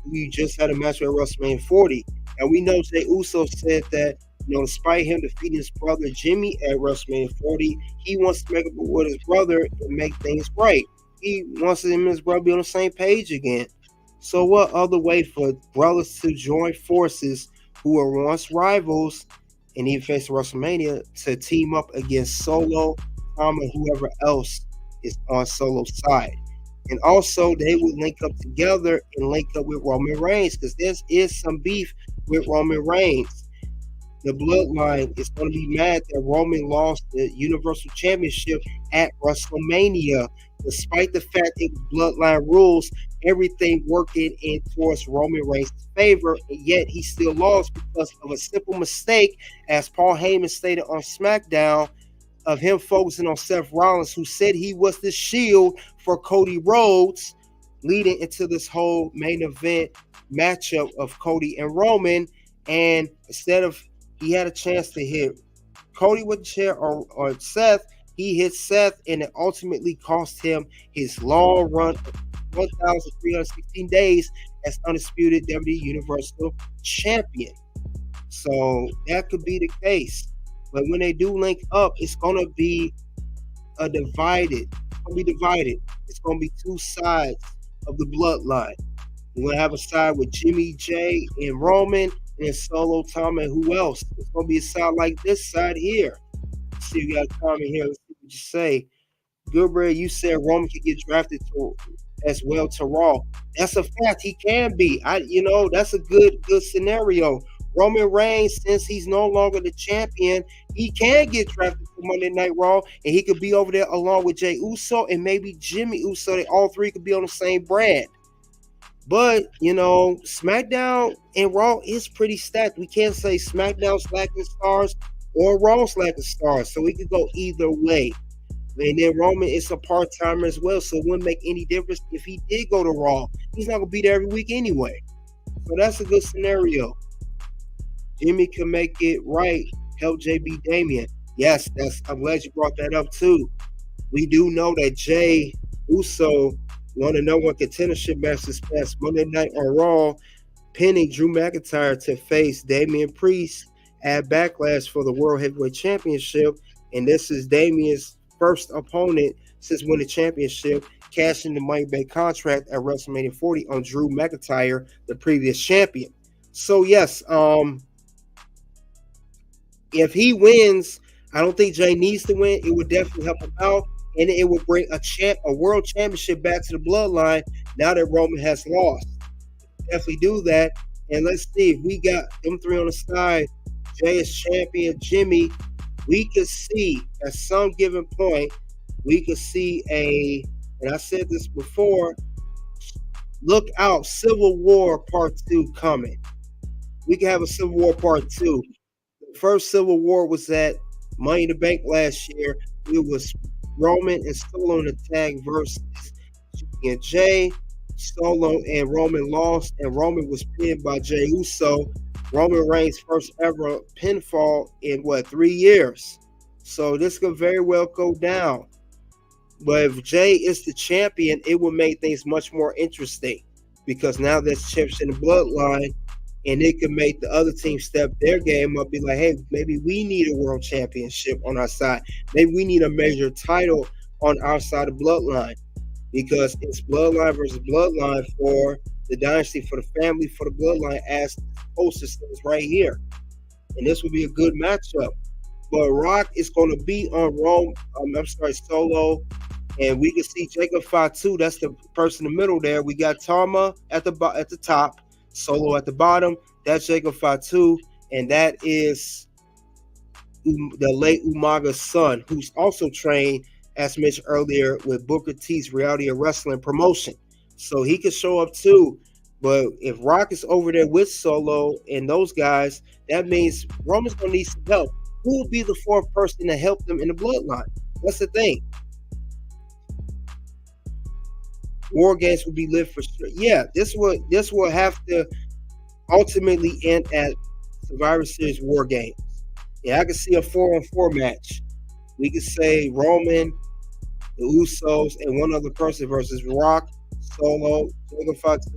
who you just had a match with at WrestleMania 40. And we know Jey Uso said that, despite him defeating his brother Jimmy at WrestleMania 40, he wants to make up with his brother and make things right. He wants him and his brother be on the same page again. So what other way for brothers to join forces who were once rivals and even face WrestleMania to team up against Solo, Tom, and whoever else is on Solo's side? And also, they would link up together and link up with Roman Reigns, because there is some beef with Roman Reigns. The Bloodline is going to be mad that Roman lost the Universal Championship at WrestleMania, despite the fact that Bloodline rules, everything working in towards Roman Reigns' favor, and yet he still lost because of a simple mistake, as Paul Heyman stated on SmackDown, of him focusing on Seth Rollins, who said he was the shield for Cody Rhodes, leading into this whole main event matchup of Cody and Roman. And instead of, he had a chance to hit Cody with the chair or Seth, he hit Seth, and it ultimately cost him his long run of 1,316 days as Undisputed WWE Universal Champion. So that could be the case. But when they do link up, it's going to be divided. It's going to be divided. It's going to be two sides of the Bloodline. We're going to have a side with Jimmy, Jay, and Roman, and Solo, Tom, and who else? It's going to be a side like this side here. Let's see, we got a comment here. Let's see what you say. Goodbread, you said Roman could get drafted as well to Raw. That's a fact. He can be. That's a good scenario. Roman Reigns, since he's no longer the champion, he can get drafted for Monday Night Raw, and he could be over there along with Jey Uso and maybe Jimmy Uso. They all three could be on the same brand. But, SmackDown and Raw is pretty stacked. We can't say SmackDown's lacking stars or Raw's lacking stars, so we could go either way. And then Roman is a part-timer as well, so it wouldn't make any difference if he did go to Raw. He's not going to be there every week anyway. So that's a good scenario. Jimmy can make it right help Jay beat Damian. Yes, I'm glad you brought that up too. We do know that Jay Uso won a number one contendership match this past Monday night on Raw, pinning Drew McIntyre to face Damian Priest at Backlash for the World Heavyweight Championship. And this is Damian's first opponent since winning the championship, cashing the money back contract at WrestleMania 40 on Drew McIntyre, the previous champion. So yes, if he wins, I don't think Jay needs to win. It would definitely help him out, and it would bring a world championship back to the bloodline now that Roman has lost. Definitely do that. And let's see if we got them three on the side. Jay is champion, Jimmy. We could see at some given point, we could see and I said this before, look out, Civil War Part 2 coming. We can have a Civil War Part 2. The first Civil War was at Money in the Bank last year. It was Roman and Solo in the tag versus Jay. Solo and Roman lost, and Roman was pinned by Jey Uso. Roman Reigns' first ever pinfall in 3 years. So this could very well go down. But if Jay is the champion, it will make things much more interesting because now there's champs in the bloodline, and it could make the other team step their game up, be like, hey, maybe we need a world championship on our side. Maybe we need a major title on our side of bloodline. Because it's bloodline versus bloodline for the dynasty, for the family, for the bloodline, as the poster says right here. And this will be a good matchup. But Rock is going to be on Solo. And we can see Jacob Fatu. That's the person in the middle there. We got Toma at the top, Solo at the bottom. That's Jacob Fatu. And that is the late Umaga's son, who's also trained, as mentioned earlier, with Booker T's Reality of Wrestling promotion. So he could show up too. But if Rock is over there with Solo and those guys, that means Roman's going to need some help. Who will be the fourth person to help them in the bloodline? That's the thing. War Games will be lit for sure. Yeah, this will have to ultimately end at Survivor Series War Games. Yeah, I can see a 4-on-4 match. We could say Roman, the Usos, and one other person versus Rock, Solo, Jacob Fatu,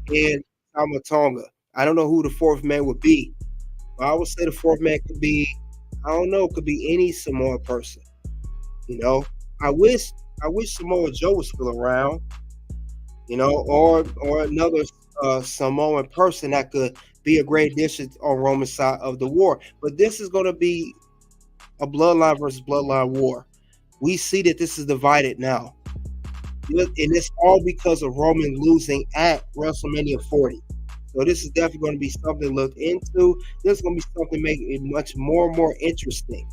and Toma Tonga. I don't know who the fourth man would be, but I would say the fourth man could be, could be any Samoan person. You know, I wish Samoa Joe was still around. You know, or another Samoan person that could be a great addition on Roman's side of the war. But this is going to be a bloodline versus bloodline war. We see that this is divided now. And it's all because of Roman losing at WrestleMania 40. So this is definitely going to be something to look into. This is going to be something making it much more and more interesting.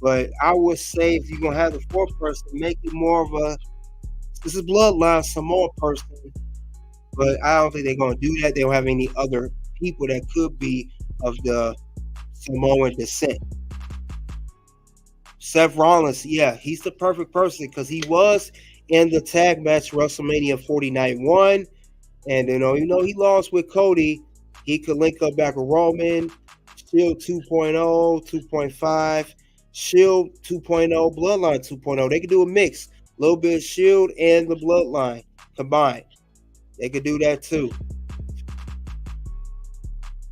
But I would say if you're going to have the fourth person, make it more of this is bloodline Samoa person. But I don't think they're going to do that. They don't have any other people that could be of the Samoan descent. Seth Rollins, yeah, he's the perfect person because he was in the tag match WrestleMania 49 1. And even though he lost with Cody, he could link up back with Roman, Shield 2.0, 2.5, Shield 2.0, Bloodline 2.0. They could do a mix, a little bit of Shield and the Bloodline combined. They could do that too.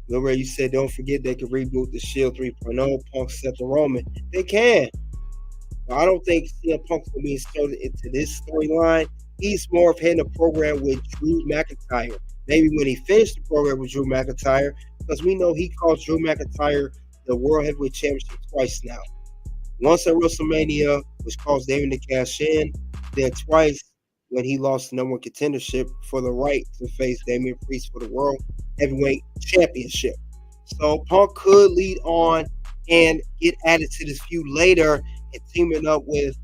Remember, you said don't forget they could reboot the Shield 3.0, Punk, Seth, and Roman. They can. But I don't think CM Punk's going to be inserted into this storyline. He's more of having a program with Drew McIntyre. Maybe when he finished the program with Drew McIntyre, because we know he called Drew McIntyre the World Heavyweight Championship twice now. Once at WrestleMania, which caused Damon to cash in, then twice when he lost the number one contendership for the right to face Damian Priest for the World Heavyweight Championship. So Punk could lead on and get added to this feud later and teaming up with,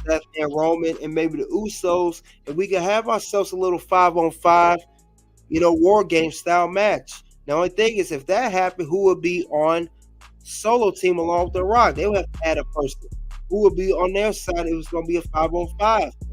Seth and Roman and maybe the Usos, and we can have ourselves a little 5-on-5, War Game style match. The only thing is, if that happened, who would be on Solo team along with The Rock? They would have to add a person. Who would be on their side? It was going to be a 5-on-5.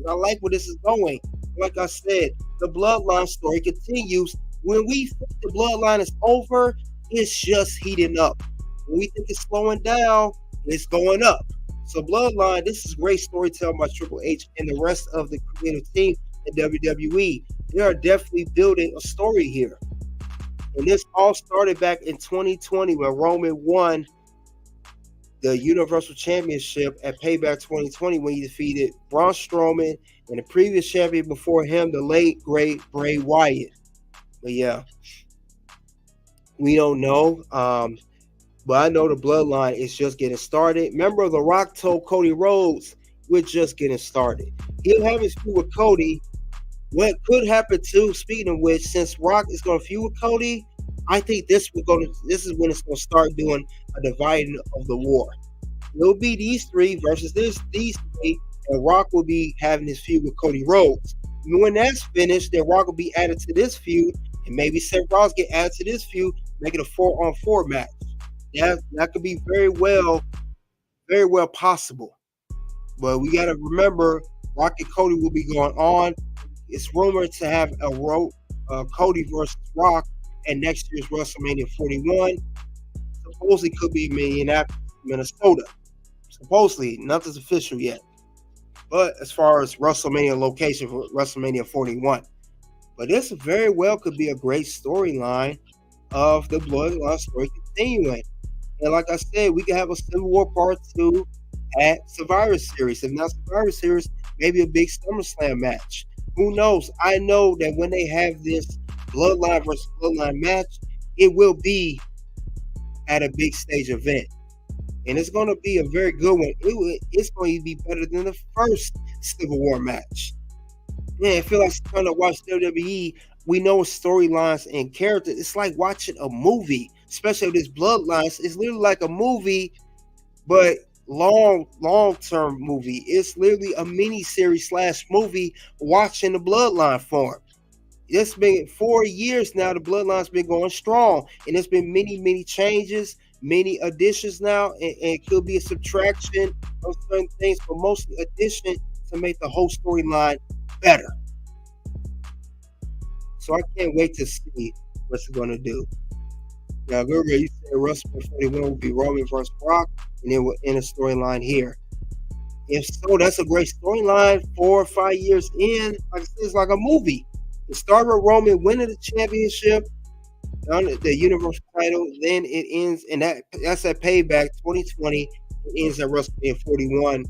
I like where this is going. Like I said, the Bloodline story continues. When we think the Bloodline is over, it's just heating up. When we think it's slowing down, it's going up. So Bloodline, this is great storytelling by Triple H and the rest of the creative team in WWE. They are definitely building a story here. And this all started back in 2020 when Roman won the Universal Championship at Payback 2020 when he defeated Braun Strowman and the previous champion before him, the late, great Bray Wyatt. But yeah, we don't know. But I know the Bloodline is just getting started. Remember, The Rock told Cody Rhodes, we're just getting started. He'll have his feud with Cody. What could happen too, speaking of which, since Rock is going to feud with Cody, I think this is when it's going to start doing a dividing of the war. It'll be these three versus these three, and Rock will be having his feud with Cody Rhodes. And when that's finished, then Rock will be added to this feud, and maybe Seth Rollins get added to this feud, make it a 4-on-4 match. That could be very well possible. But we got to remember, Rock and Cody will be going on. It's rumored to have a Cody versus Rock at next year's WrestleMania 41. Supposedly could be Minneapolis, Minnesota. Supposedly, nothing's official yet. But as far as WrestleMania location for WrestleMania 41. But this very well could be a great storyline of the Bloodline story continuing. And like I said, we could have a Civil War Part 2 at Survivor Series. If not Survivor Series, maybe a big SummerSlam match. Who knows? I know that when they have this Bloodline versus Bloodline match, it will be at a big stage event. And it's going to be a very good one. It's going to be better than the first Civil War match. Man, I feel like trying to watch WWE. We know storylines and characters. It's like watching a movie, especially with this Bloodlines. It's literally like a movie, but long-term movie. It's literally a mini-series / movie watching the Bloodline form. It's been 4 years now. The Bloodline's been going strong, and there's been many changes, many additions now, and it could be a subtraction of certain things, but mostly addition to make the whole storyline better. So I can't wait to see what it's going to do. Now, remember, you said WrestleMania 41 will be Roman versus Brock, and then we'll end a storyline here. If so, that's a great storyline. 4 or 5 years in, like I said, it's like a movie. It started with Roman winning the championship, the Universal title, then it ends, and that's at Payback 2020. It ends at WrestleMania 41,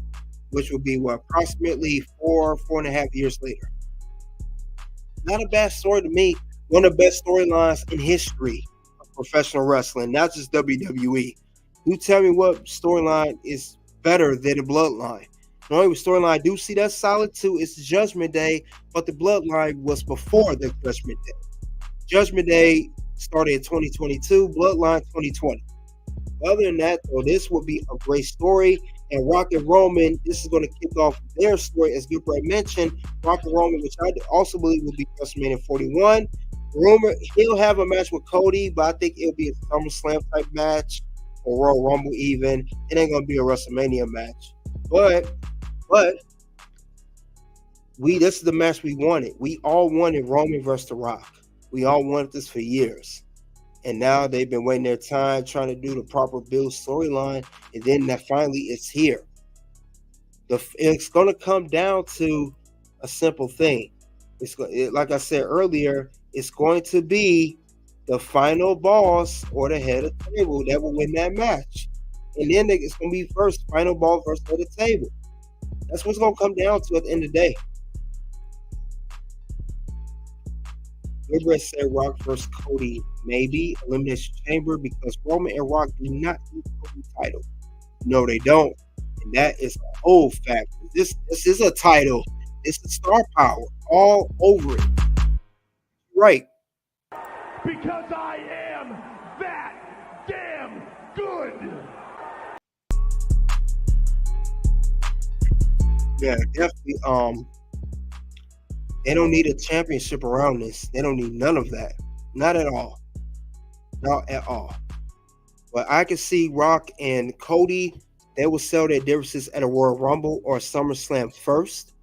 which will be approximately 4.5 years later. Not a bad story to me. One of the best storylines in history of professional wrestling, not just WWE. You tell me what storyline is better than the Bloodline. The only storyline I do see that's solid too is Judgment Day, but the Bloodline was before the Judgment Day. Judgment Day started in 2022, Bloodline 2020. Other than that, though, this will be a great story. And Rock and Roman, this is going to kick off their story, as Gilbert mentioned. Rock and Roman, which I also believe will be WrestleMania 41. Rumor, he'll have a match with Cody, but I think it'll be a SummerSlam type match or Royal Rumble even. It ain't going to be a WrestleMania match. But this is the match we wanted. We all wanted Roman versus The Rock. We all wanted this for years. And now they've been waiting their time, trying to do the proper build storyline, and then that finally it's here. It's going to come down to a simple thing. Like I said earlier, it's going to be the final boss or the head of the table that will win that match. And then it's going to be first final boss versus head of the table. That's what's going to come down to at the end of the day. Everybody said Rock versus Cody, maybe Elimination Chamber, because Roman and Rock do not need Cody title. No, they don't, and that is a whole fact. This is a title. It's the star power all over it. Right? Because I am that damn good. Yeah, definitely. They don't need a championship around this. They don't need none of that. Not at all. Not at all. But I can see Rock and Cody, they will sell their differences at a Royal Rumble or SummerSlam first.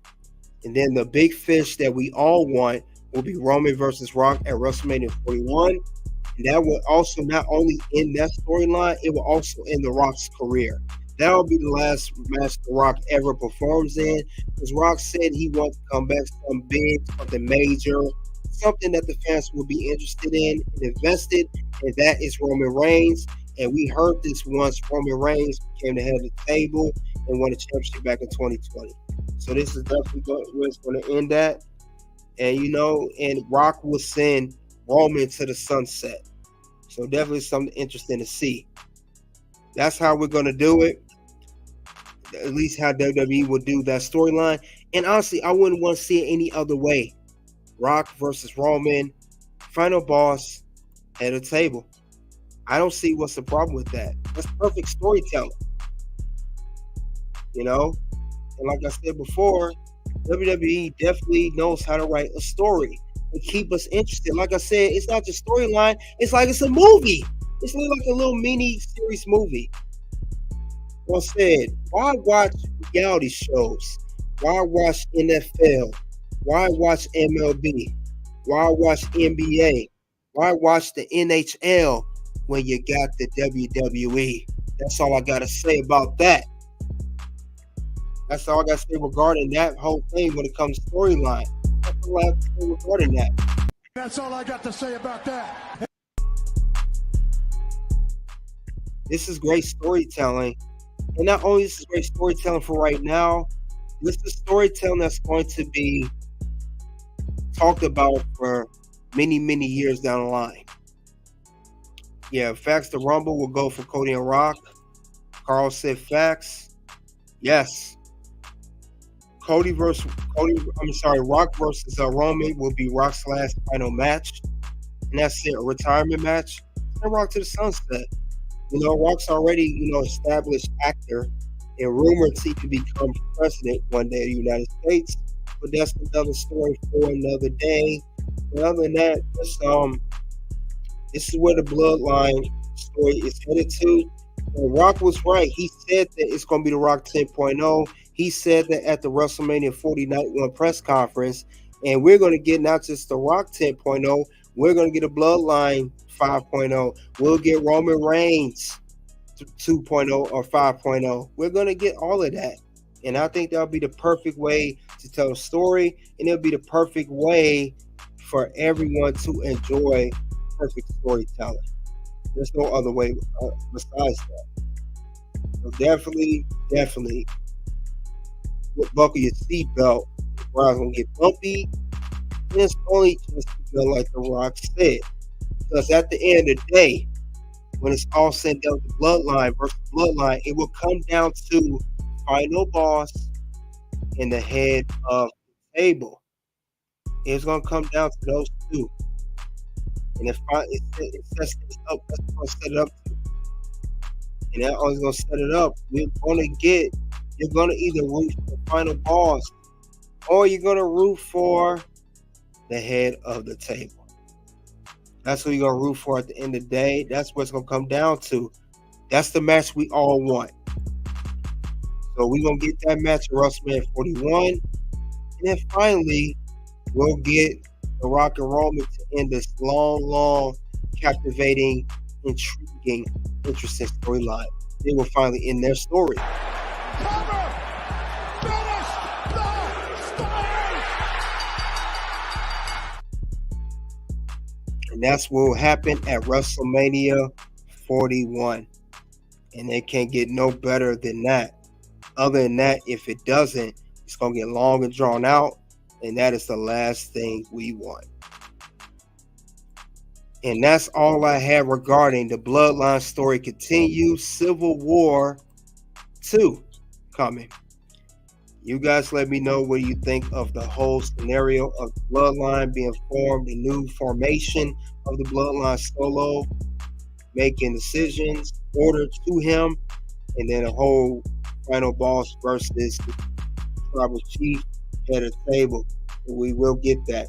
And then the big fish that we all want will be Roman versus Rock at WrestleMania 41. And And that will also not only end that storyline, it will also end The Rock's career. That'll be the last match The Rock ever performs in, because Rock said he wants to come back something big, something major, something that the fans will be interested in and invested, and that is Roman Reigns. And we heard this once Roman Reigns became the head of the table and won the championship back in 2020. So this is definitely where it's going to end at. And, and Rock will send Roman to the sunset. So definitely something interesting to see. That's how we're going to do it. At least how WWE will do that storyline. And honestly, I wouldn't want to see it any other way. Rock versus Roman, final boss, head of the table. I don't see what's the problem with that. That's perfect storytelling. And like I said before, WWE definitely knows how to write a story and keep us interested. Like I said, it's not just storyline. It's like it's a movie. It's like a little mini series movie. Well said, why watch reality shows? Why watch NFL? Why watch MLB? Why watch NBA? Why watch the NHL when you got the WWE? That's all I got to say about that. That's all I got to say regarding that whole thing when it comes to storyline. That's all I have to say regarding that. That's all I got to say about that. This is great storytelling. And not only is this great storytelling for right now, this is storytelling that's going to be talked about for many, many years down the line. Yeah, facts. The Rumble will go for Cody and Rock. Carl said facts. Yes. Rock versus Roman will be Rock's last final match. And that's it, a retirement match. And Rock to the sunset. Rock's already, established actor and rumored to become president one day of the United States. But that's another story for another day. But other than that, this is where the Bloodline story is headed to. And Rock was right. He said that it's going to be the Rock 10.0. He said that at the WrestleMania 40 Night 1 press conference. And we're going to get not just the Rock 10.0, we're going to get a Bloodline 5.0. We'll get Roman Reigns 2.0 or 5.0. We're going to get all of that. And I think that'll be the perfect way to tell a story. And it'll be the perfect way for everyone to enjoy perfect storytelling. There's no other way besides that. So definitely buckle your seatbelt. The ground's going to get bumpy. And it's only just like The Rock said. Because at the end of the day, when it's all said and done, the Bloodline versus Bloodline, it will come down to final boss and the head of the table. It's going to come down to those two. And if it sets it up, that's going to set it up to. And that only going to set it up. You're going to either root for the final boss or you're going to root for the head of the table. That's who you're going to root for at the end of the day. That's what it's going to come down to. That's the match we all want. So we're going to get that match at WrestleMania 41. And then finally, we'll get The Rock and Roman to end this long, captivating, intriguing, interesting storyline. They will finally end their story. And that's what will happen at WrestleMania 41. And it can't get no better than that. Other than that, if it doesn't, it's going to get long and drawn out. And that is the last thing we want. And that's all I have regarding the Bloodline story continues. Civil War 2 coming. You guys let me know what you think of the whole scenario of the Bloodline being formed, the new formation of the Bloodline Solo, making decisions, order to him, and then a whole final boss versus the tribal chief at a table. We will get that.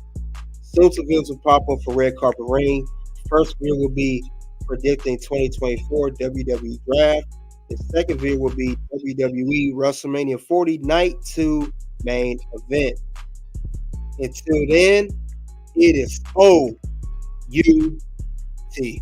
Soon some videos will pop up for Red Carpet Ring. First video will be predicting 2024 WWE Draft. The second video will be WWE WrestleMania 40 Night 2 main event. Until then, it is OUT. T.